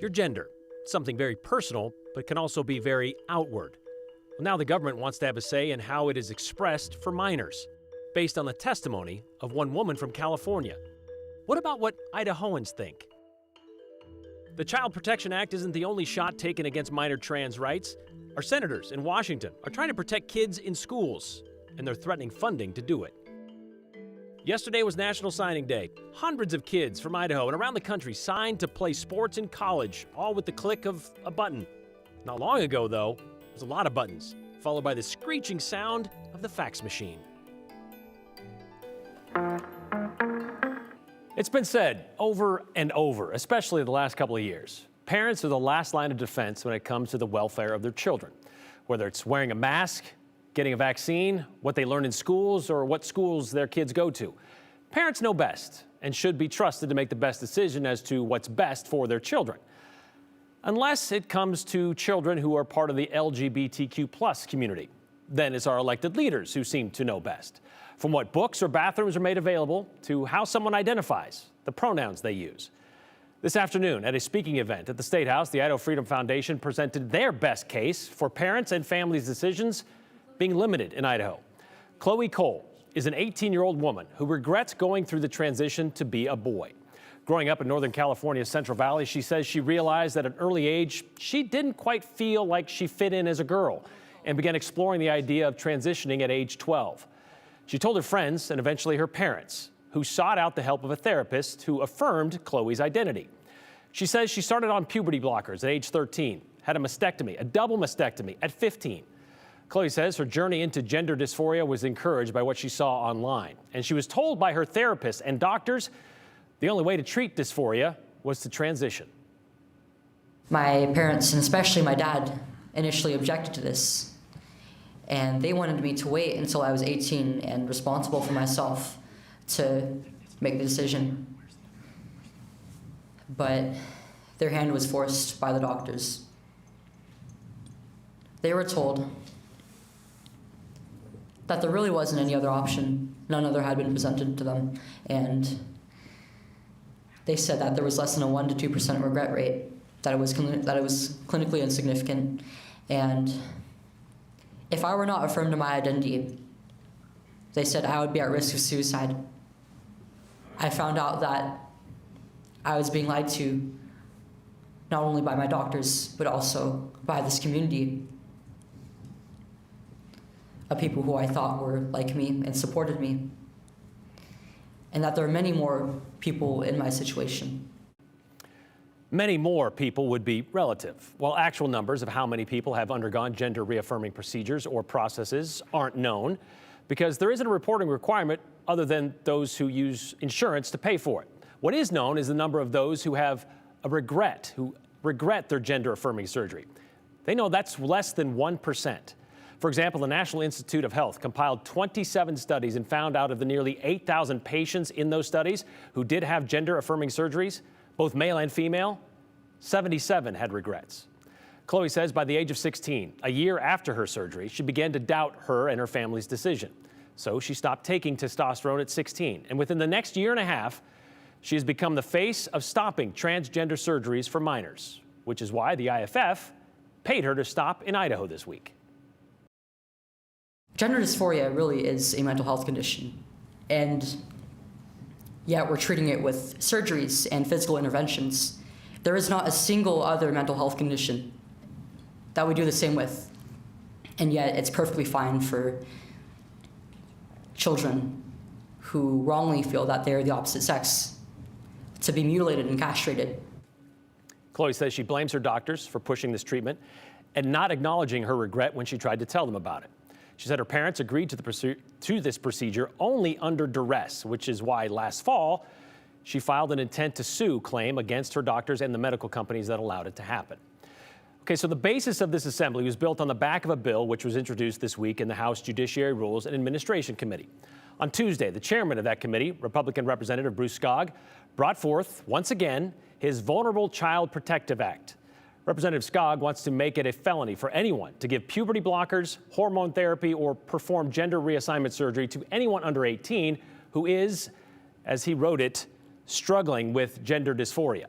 Your gender, something very personal, but can also be very outward. Well, now the government wants to have a say in how it is expressed for minors, based on the testimony of one woman from California. What about what Idahoans think? The Child Protection Act isn't the only shot taken against minor trans rights. Our senators in Washington are trying to protect kids in schools, and they're threatening funding to do it. Yesterday was National Signing Day. Hundreds of kids from Idaho and around the country signed to play sports in college, all with the click of a button. Not long ago, though, there was a lot of buttons, followed by the screeching sound of the fax machine. It's been said over and over, especially the last couple of years. Parents are the last line of defense when it comes to the welfare of their children. Whether it's wearing a mask, getting a vaccine, what they learn in schools, or what schools their kids go to. Parents know best and should be trusted to make the best decision as to what's best for their children. Unless it comes to children who are part of the LGBTQ+ community. Then it's our elected leaders who seem to know best. From what books or bathrooms are made available to how someone identifies, the pronouns they use. This afternoon at a speaking event at the State House, the Idaho Freedom Foundation presented their best case for parents and families' decisions being limited in Idaho. Chloe Cole is an 18-year-old woman who regrets going through the transition to be a boy. Growing up in Northern California's Central Valley, she says she realized at an early age she didn't quite feel like she fit in as a girl and began exploring the idea of transitioning at age 12. She told her friends and eventually her parents, who sought out the help of a therapist who affirmed Chloe's identity. She says she started on puberty blockers at age 13, had a mastectomy, a double mastectomy at 15. Chloe says her journey into gender dysphoria was encouraged by what she saw online. And she was told by her therapist and doctors the only way to treat dysphoria was to transition. My parents, and especially my dad, initially objected to this. And they wanted me to wait until I was 18 and responsible for myself to make the decision. But their hand was forced by the doctors. They were told that there really wasn't any other option. None other had been presented to them. And they said that there was less than a 1% to 2% regret rate, that it was clinically insignificant. And if I were not affirmed in my identity, they said I would be at risk of suicide. I found out that I was being lied to, not only by my doctors, but also by this community of people who I thought were like me and supported me. And that there are many more people in my situation. Many more people would be relative, while actual numbers of how many people have undergone gender reaffirming procedures or processes aren't known, because there isn't a reporting requirement other than those who use insurance to pay for it. What is known is the number of those who have a regret, who regret their gender affirming surgery. They know that's less than 1%. For example, the National Institute of Health compiled 27 studies and found out of the nearly 8,000 patients in those studies who did have gender affirming surgeries, both male and female, 77 had regrets. Chloe says by the age of 16, a year after her surgery, she began to doubt her and her family's decision. So she stopped taking testosterone at 16. And within the next year and a half, she has become the face of stopping transgender surgeries for minors, which is why the IFF paid her to stop in Idaho this week. Gender dysphoria really is a mental health condition. And yet we're treating it with surgeries and physical interventions. There is not a single other mental health condition that we do the same with. And yet it's perfectly fine for children who wrongly feel that they're the opposite sex to be mutilated and castrated. Chloe says she blames her doctors for pushing this treatment and not acknowledging her regret when she tried to tell them about it. She said her parents agreed to this procedure only under duress, which is why last fall she filed an intent to sue claim against her doctors and the medical companies that allowed it to happen. Okay, so the basis of this assembly was built on the back of a bill which was introduced this week in the House Judiciary Rules and Administration Committee. On Tuesday, the chairman of that committee, Republican Representative Bruce Skog, brought forth, once again, his Vulnerable Child Protective Act. Representative Skog wants to make it a felony for anyone to give puberty blockers, hormone therapy, or perform gender reassignment surgery to anyone under 18 who is, as he wrote it, struggling with gender dysphoria.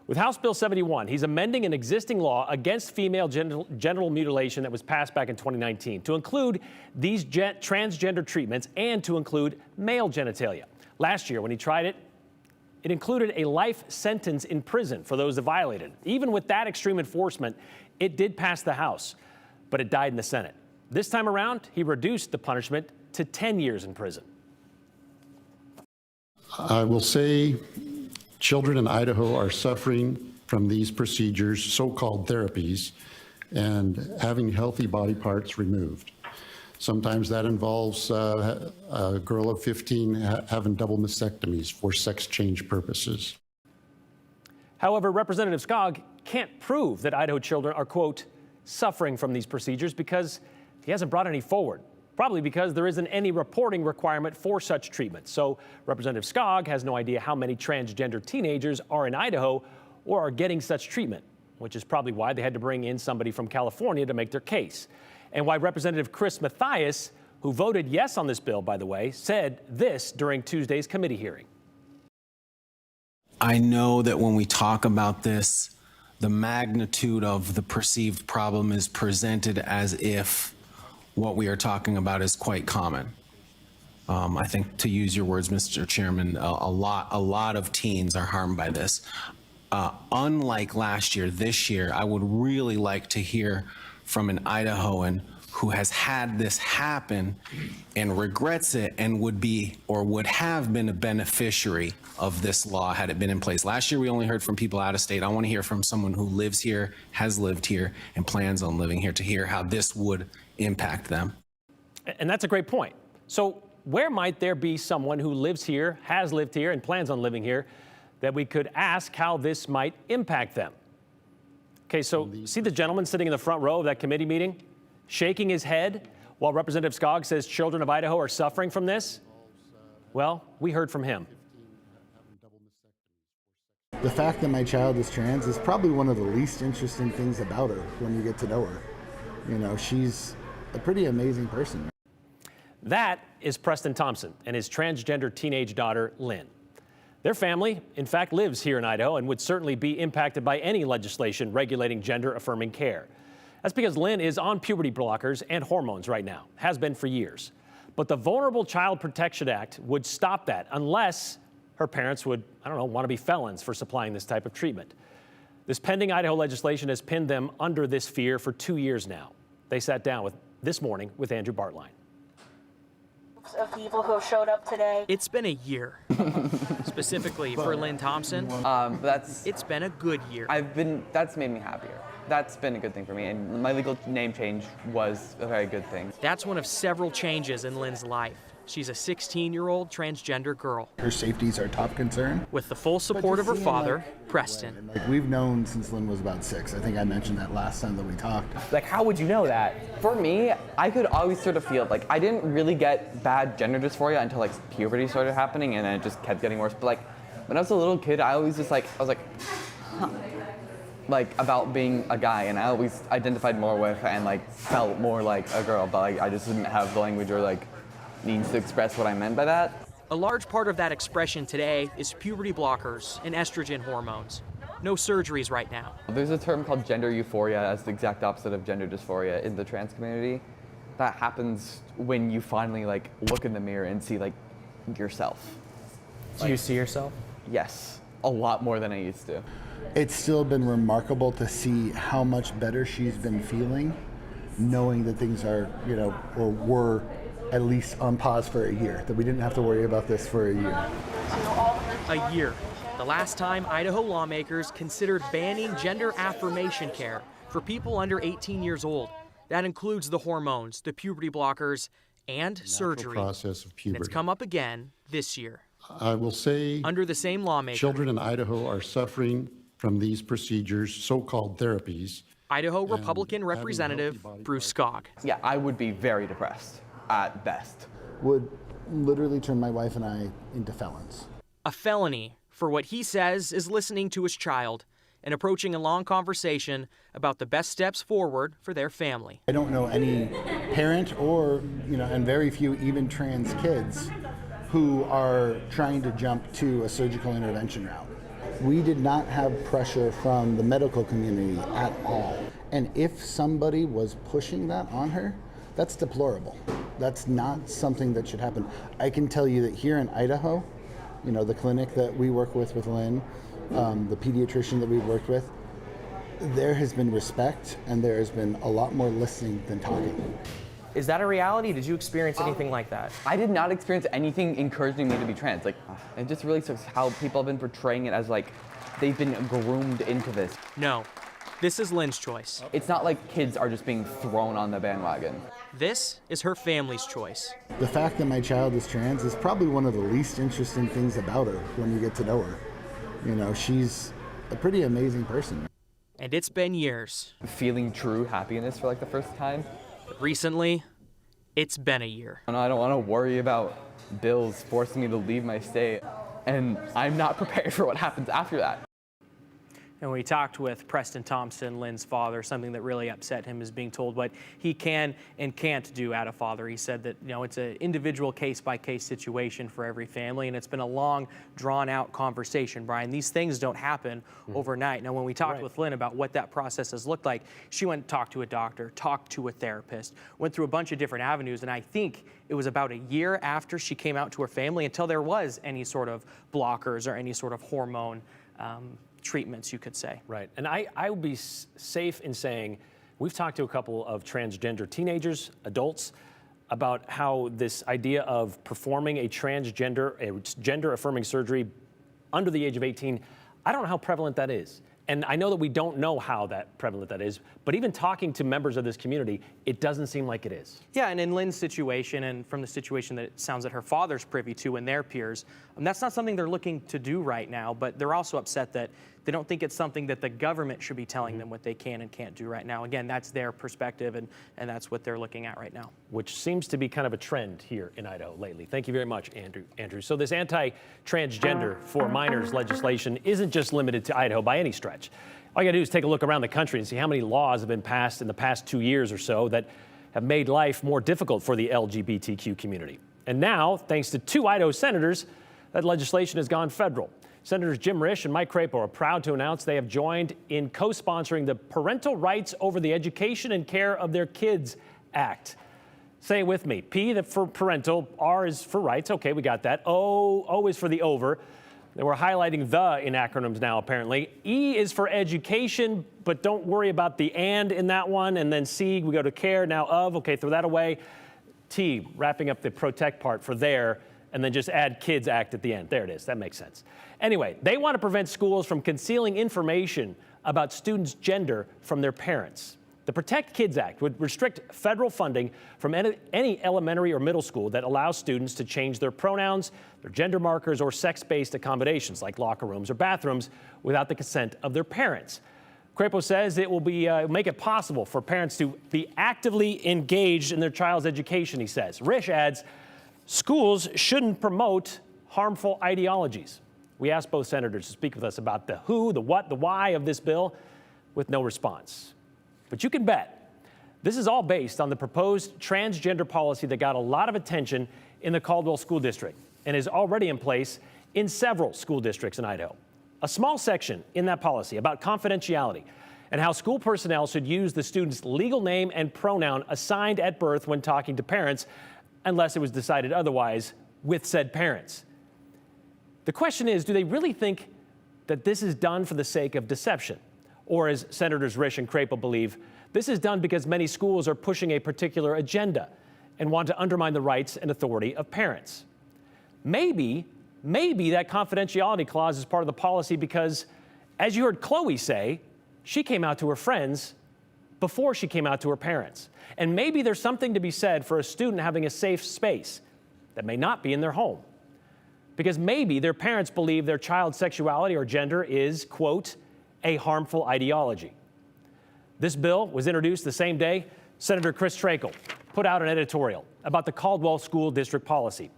With House Bill 71, he's amending an existing law against female genital mutilation that was passed back in 2019 to include these transgender treatments and to include male genitalia. Last year, when he tried it, it included a life sentence in prison for those that violated it. Even with that extreme enforcement, it did pass the House, but it died in the Senate. This time around, he reduced the punishment to 10 years in prison. I will say children in Idaho are suffering from these procedures, so-called therapies, and having healthy body parts removed. Sometimes that involves a girl of 15 having double mastectomies for sex change purposes. However, Representative Skog can't prove that Idaho children are, quote, suffering from these procedures because he hasn't brought any forward. Probably because there isn't any reporting requirement for such treatment. So Representative Skog has no idea how many transgender teenagers are in Idaho or are getting such treatment, which is probably why they had to bring in somebody from California to make their case. And why Representative Chris Mathias, who voted yes on this bill, by the way, said this during Tuesday's committee hearing. I know that when we talk about this, the magnitude of the perceived problem is presented as if what we are talking about is quite common. I think, to use your words, Mr. Chairman, a lot of teens are harmed by this. Unlike last year, this year, I would really like to hear from an Idahoan who has had this happen and regrets it and would be or would have been a beneficiary of this law had it been in place. Last year, we only heard from people out of state. I want to hear from someone who lives here, has lived here, and plans on living here to hear how this would impact them. And that's a great point. So where might there be someone who lives here, has lived here, and plans on living here that we could ask how this might impact them? Okay, so see the gentleman sitting in the front row of that committee meeting, shaking his head while Representative Skog says children of Idaho are suffering from this? Well, we heard from him. The fact that my child is trans is probably one of the least interesting things about her when you get to know her. You know, she's a pretty amazing person. That is Preston Thompson and his transgender teenage daughter, Lynn. Their family, in fact, lives here in Idaho and would certainly be impacted by any legislation regulating gender-affirming care. That's because Lynn is on puberty blockers and hormones right now, has been for years. But the Vulnerable Child Protection Act would stop that unless her parents would, want to be felons for supplying this type of treatment. This pending Idaho legislation has pinned them under this fear for 2 years now. They sat down this morning with Andrew Bartline. Of people who have showed up today. It's been a year. Specifically for Lynn Thompson, it's been a good year. That's made me happier. That's been a good thing for me, and my legal name change was a very good thing. That's one of several changes in Lynn's life. She's a 16-year-old transgender girl. Her safety is our top concern. With the full support of her father, Preston. We've known since Lynn was about 6. I think I mentioned that last time that we talked. How would you know that? For me, I could always sort of feel I didn't really get bad gender dysphoria until puberty started happening, and then it just kept getting worse. But when I was a little kid, I always just huh. About being a guy, and I always identified more with and felt more like a girl, but I just didn't have the language or means to express what I meant by that. A large part of that expression today is puberty blockers and estrogen hormones. No surgeries right now. There's a term called gender euphoria, as the exact opposite of gender dysphoria in the trans community. That happens when you finally look in the mirror and see yourself. Do you see yourself? Yes, a lot more than I used to. It's still been remarkable to see how much better she's been feeling, knowing that things are, or were at least on pause for a year, that we didn't have to worry about this for a year. A year. The last time Idaho lawmakers considered banning gender affirmation care for people under 18 years old. That includes the hormones, the puberty blockers, and surgery. Process of puberty. And it's come up again this year. I will say under the same lawmaker, children in Idaho are suffering from these procedures, so-called therapies. Idaho Republican Representative Bruce Skog. Yeah, I would be very depressed at best. Would literally turn my wife and I into felons. A felony for what he says is listening to his child and approaching a long conversation about the best steps forward for their family. I don't know any parent or, and very few even trans kids who are trying to jump to a surgical intervention route. We did not have pressure from the medical community at all. And if somebody was pushing that on her, that's deplorable. That's not something that should happen. I can tell you that here in Idaho, you know, the clinic that we work with Lynn, the pediatrician that we've worked with, there has been respect and there has been a lot more listening than talking. Is that a reality? Did you experience anything like that? I did not experience anything encouraging me to be trans. Like, it just really sucks how people have been portraying it as like they've been groomed into this. No, this is Lynn's choice. It's not like kids are just being thrown on the bandwagon. This is her family's choice. The fact that my child is trans is probably one of the least interesting things about her when you get to know her. You know, she's a pretty amazing person. And it's been years. Feeling true happiness for like the first time. But recently, it's been a year. I don't want to worry about bills forcing me to leave my state, and I'm not prepared for what happens after that. And we talked with Preston Thompson, Lynn's father. Something that really upset him is being told what he can and can't do as a father. He said that, you know, it's an individual case-by-case situation for every family, and it's been a long, drawn-out conversation, Brian. These things don't happen overnight. Now, when we talked with Lynn about what that process has looked like, she went and talked to a doctor, talked to a therapist, went through a bunch of different avenues, and I think it was about a year after she came out to her family until there was any sort of blockers or any sort of hormone treatments, you could say. Right. And I would be safe in saying we've talked to a couple of transgender teenagers, adults, about how this idea of performing a gender-affirming surgery under the age of 18, I don't know how prevalent that is. And I know that we don't know how prevalent that is, but even talking to members of this community, it doesn't seem like it is. Yeah, and in Lynn's situation, and from the situation that it sounds that her father's privy to and their peers, that's not something they're looking to do right now, but they're also upset that they don't think it's something that the government should be telling them what they can and can't do right now. Again, that's their perspective, and that's what they're looking at right now. Which seems to be kind of a trend here in Idaho lately. Thank you very much, Andrew. So this anti-transgender for minors legislation isn't just limited to Idaho by any stretch. All you gotta do is take a look around the country and see how many laws have been passed in the past 2 years or so that have made life more difficult for the LGBTQ community. And now, thanks to 2 Idaho senators, that legislation has gone federal. Senators Jim Risch and Mike Crapo are proud to announce they have joined in co-sponsoring the Parental Rights Over the Education and Care of Their Kids Act. Say it with me. P for parental, R is for rights. Okay, we got that. O is for the over. We're highlighting the in acronyms now, apparently. E is for education, but don't worry about the and in that one. And then C, we go to care, now of. Okay, throw that away. T, wrapping up the protect part for there, and then just add Kids Act at the end. There it is. That makes sense. Anyway, they want to prevent schools from concealing information about students' gender from their parents. The Protect Kids Act would restrict federal funding from any elementary or middle school that allows students to change their pronouns, their gender markers, or sex-based accommodations like locker rooms or bathrooms without the consent of their parents. Crapo says it will make it possible for parents to be actively engaged in their child's education, he says. Risch adds, schools shouldn't promote harmful ideologies. We asked both senators to speak with us about the who, the what, the why of this bill, with no response. But you can bet this is all based on the proposed transgender policy that got a lot of attention in the Caldwell School District and is already in place in several school districts in Idaho. A small section in that policy about confidentiality and how school personnel should use the student's legal name and pronoun assigned at birth when talking to parents, unless it was decided otherwise with said parents. The question is, do they really think that this is done for the sake of deception? Or, as Senators Risch and Crapo believe, this is done because many schools are pushing a particular agenda and want to undermine the rights and authority of parents? Maybe that confidentiality clause is part of the policy because, as you heard Chloe say, she came out to her friends before she came out to her parents. And maybe there's something to be said for a student having a safe space that may not be in their home. Because maybe their parents believe their child's sexuality or gender is, quote, a harmful ideology. This bill was introduced the same day Senator Chris Trakel put out an editorial about the Caldwell School District policy,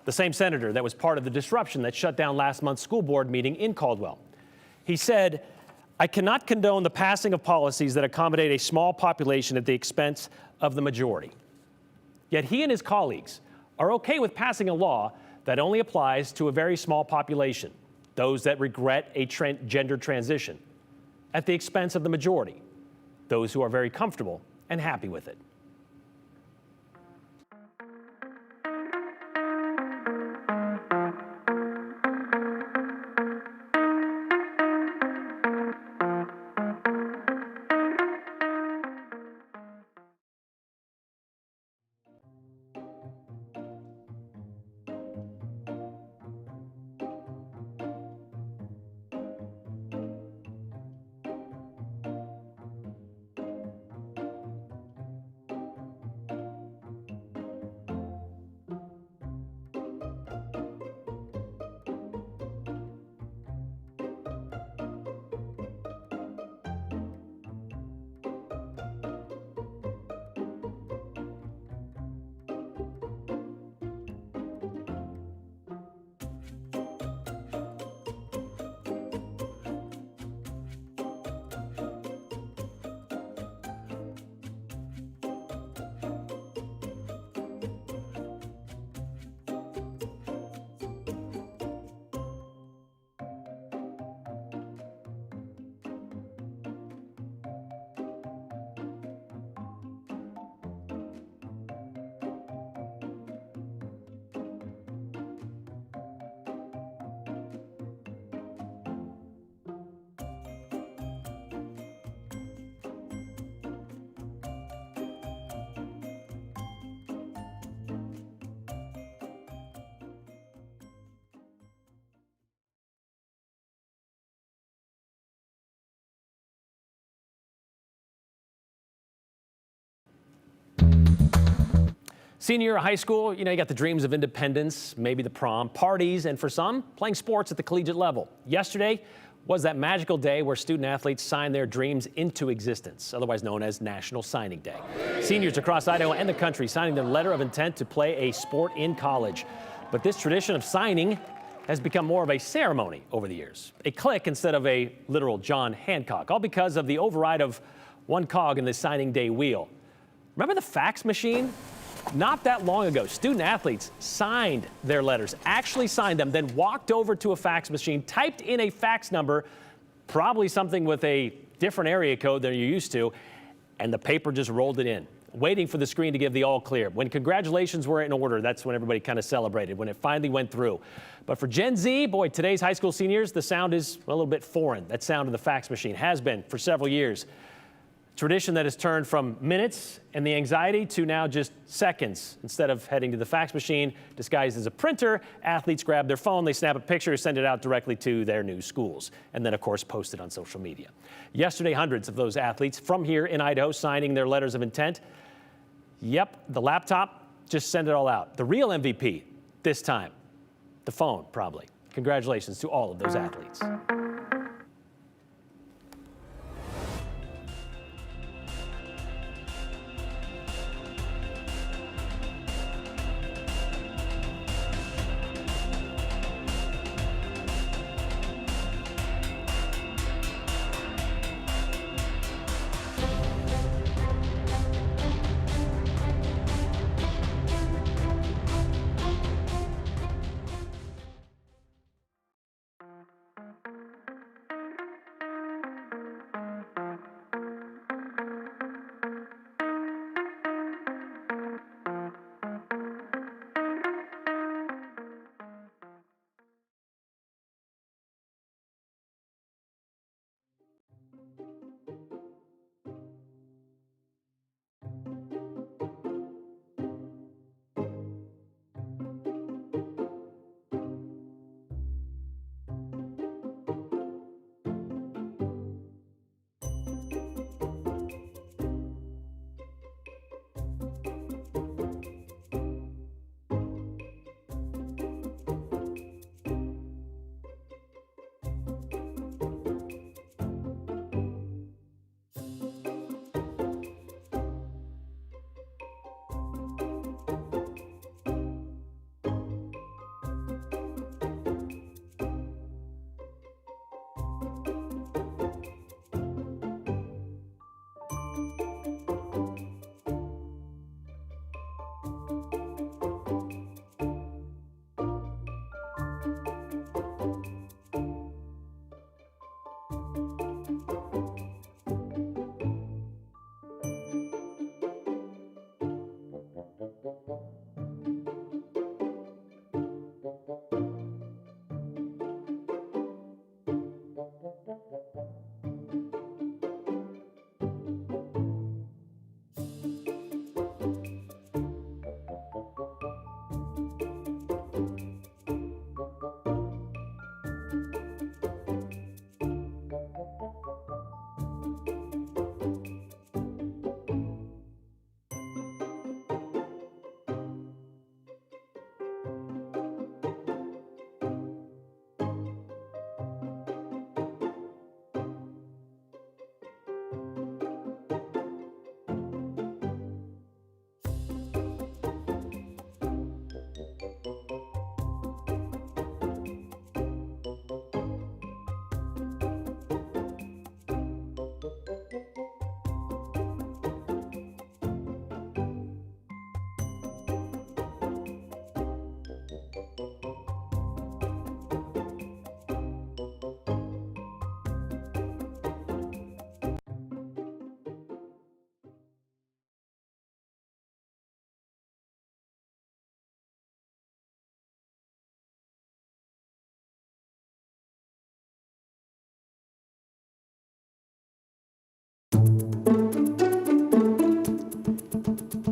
the same senator that was part of the disruption that shut down last month's school board meeting in Caldwell. He said, I cannot condone the passing of policies that accommodate a small population at the expense of the majority. Yet he and his colleagues are okay with passing a law that only applies to a very small population, those that regret a gender transition, at the expense of the majority, those who are very comfortable and happy with it. Senior year of high school, you got the dreams of independence, maybe the prom, parties, and for some, playing sports at the collegiate level. Yesterday was that magical day where student athletes signed their dreams into existence, otherwise known as National Signing Day. Seniors across Idaho and the country signing their letter of intent to play a sport in college. But this tradition of signing has become more of a ceremony over the years, a click instead of a literal John Hancock, all because of the override of one cog in the signing day wheel. Remember the fax machine? Not that long ago, student athletes signed their letters, actually signed them, then walked over to a fax machine, typed in a fax number, probably something with a different area code than you're used to, and the paper just rolled it in, waiting for the screen to give the all clear. When congratulations were in order, that's when everybody kind of celebrated, when it finally went through. But for Gen Z, boy, today's high school seniors, the sound is a little bit foreign. That sound of the fax machine has been for several years. Tradition that has turned from minutes and the anxiety to now just seconds. Instead of heading to the fax machine disguised as a printer, athletes grab their phone, they snap a picture, send it out directly to their new schools, and then, of course, post it on social media. Yesterday, hundreds of those athletes from here in Idaho signing their letters of intent. Yep, the laptop, just send it all out. The real MVP this time, the phone, probably. Congratulations to all of those athletes.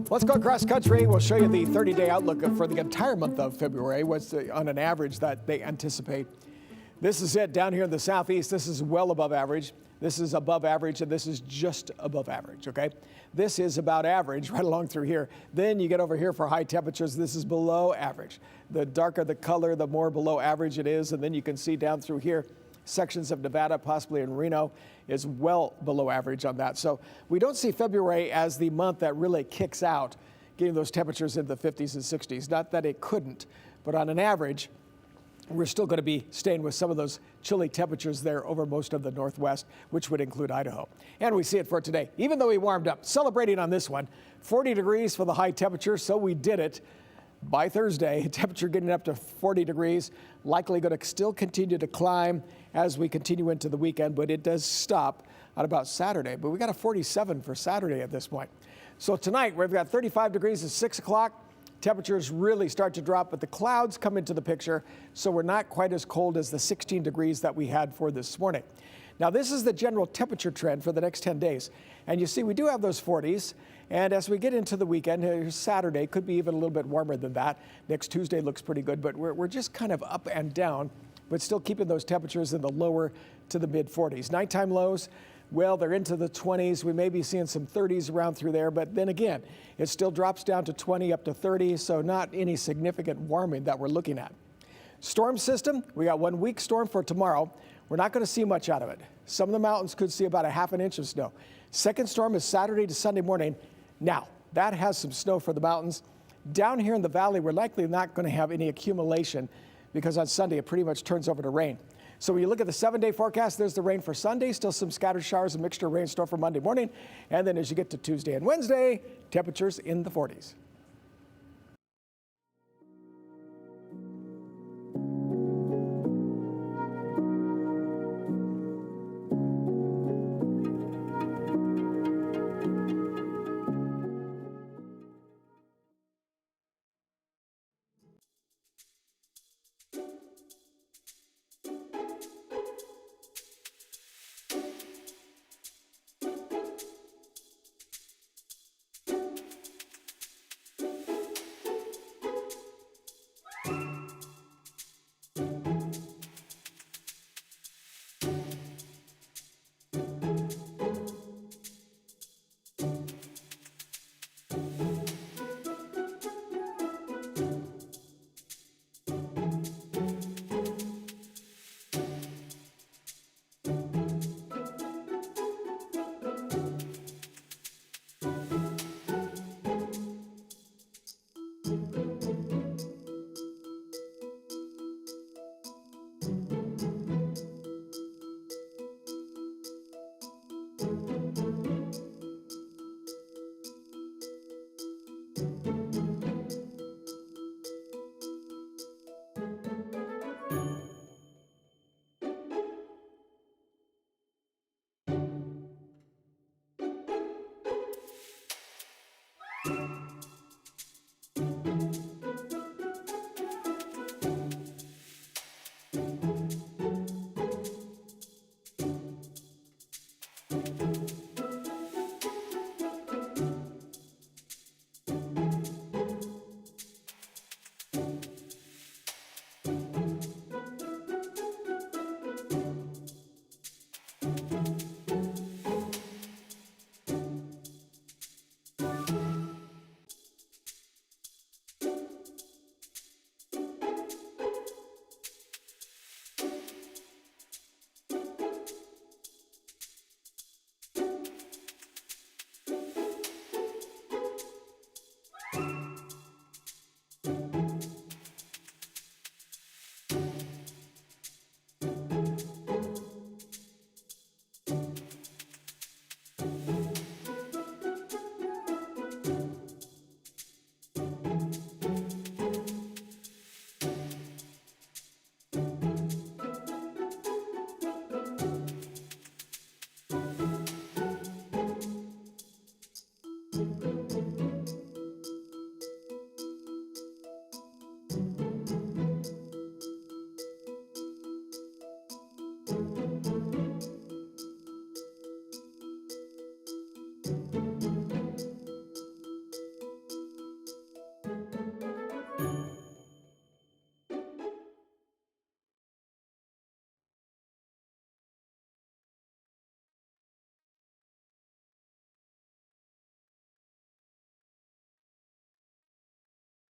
Let's go cross country. We'll show you the 30-day outlook for the entire month of February. What's on an average that they anticipate. This is it down here in the southeast. This is well above average. This is above average, and this is just above average, okay? This is about average right along through here. Then you get over here for high temperatures. This is below average. The darker the color, the more below average it is. And then you can see down through here, sections of Nevada, possibly in Reno, is well below average on that. So we don't see February as the month that really kicks out, getting those temperatures in the 50s and 60s. Not that it couldn't, but on an average, we're still going to be staying with some of those chilly temperatures there over most of the Northwest, which would include Idaho. And we see it for today. Even though we warmed up, celebrating on this one, 40 degrees for the high temperature, so we did it. By Thursday, temperature getting up to 40 degrees, likely going to still continue to climb as we continue into the weekend, but it does stop at about Saturday. But we got a 47 for Saturday at this point. So tonight, we've got 35 degrees at 6 o'clock. Temperatures really start to drop, but the clouds come into the picture, so we're not quite as cold as the 16 degrees that we had for this morning. Now, this is the general temperature trend for the next 10 days. And you see, we do have those 40s. And as we get into the weekend, Saturday could be even a little bit warmer than that. Next Tuesday looks pretty good, but we're just kind of up and down, but still keeping those temperatures in the lower to the mid 40s. Nighttime lows, well, they're into the 20s. We may be seeing some 30s around through there, but then again, it still drops down to 20 up to 30, so not any significant warming that we're looking at. Storm system, we got 1 weak storm for tomorrow. We're not going to see much out of it. Some of the mountains could see about a ½ inch of snow. Second storm is Saturday to Sunday morning. Now, that has some snow for the mountains. Down here in the valley, we're likely not going to have any accumulation because on Sunday it pretty much turns over to rain. So when you look at the 7-day forecast, there's the rain for Sunday, still some scattered showers, a mixture of rainstorm for Monday morning. And then as you get to Tuesday and Wednesday, temperatures in the 40s.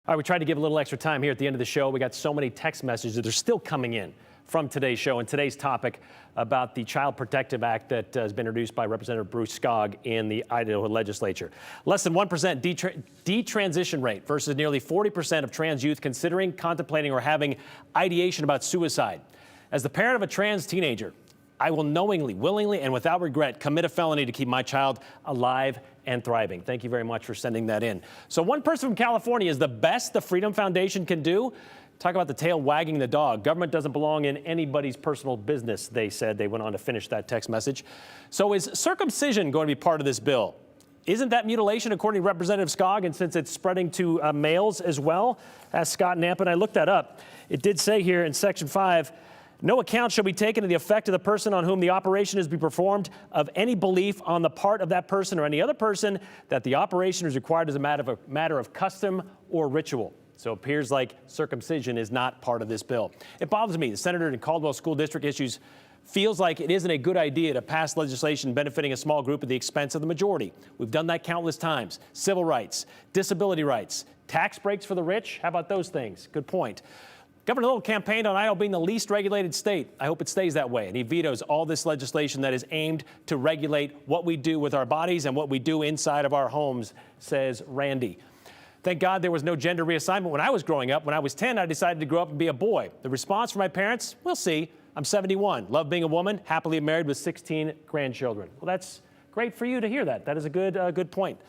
All right, we tried to give a little extra time here at the end of the show. We got so many text messages that they're still coming in from today's show and today's topic about the Child Protective Act that has been introduced by Representative Bruce Skog in the Idaho legislature. Less than 1% detransition rate versus nearly 40% of trans youth considering, contemplating, or having ideation about suicide. As the parent of a trans teenager, I will knowingly, willingly, and without regret commit a felony to keep my child alive and thriving. Thank you very much for sending that in. So one person from California is the best the Freedom Foundation can do. Talk about the tail wagging the dog. Government doesn't belong in anybody's personal business, they said. They went on to finish that text message. So is circumcision going to be part of this bill? Isn't that mutilation, according to Representative Skog, and since it's spreading to males as well? Asked Scott Namp, and I looked that up. It did say here in Section 5, no account shall be taken of the effect of the person on whom the operation is to be performed of any belief on the part of that person or any other person that the operation is required as a matter of custom or ritual. So it appears like circumcision is not part of this bill. It bothers me. The senator in Caldwell School District issues feels like it isn't a good idea to pass legislation benefiting a small group at the expense of the majority. We've done that countless times. Civil rights, disability rights, tax breaks for the rich. How about those things? Good point. Governor Little campaigned on Idaho being the least regulated state. I hope it stays that way. And he vetoes all this legislation that is aimed to regulate what we do with our bodies and what we do inside of our homes, says Randy. Thank God there was no gender reassignment when I was growing up. When I was 10, I decided to grow up and be a boy. The response from my parents, we'll see. I'm 71, love being a woman, happily married with 16 grandchildren. Well, that's great for you to hear that. That is a good point.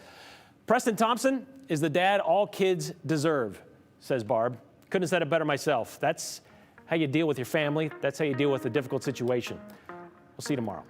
Preston Thompson is the dad all kids deserve, says Barb. Couldn't have said it better myself. That's how you deal with your family. That's how you deal with a difficult situation. We'll see you tomorrow.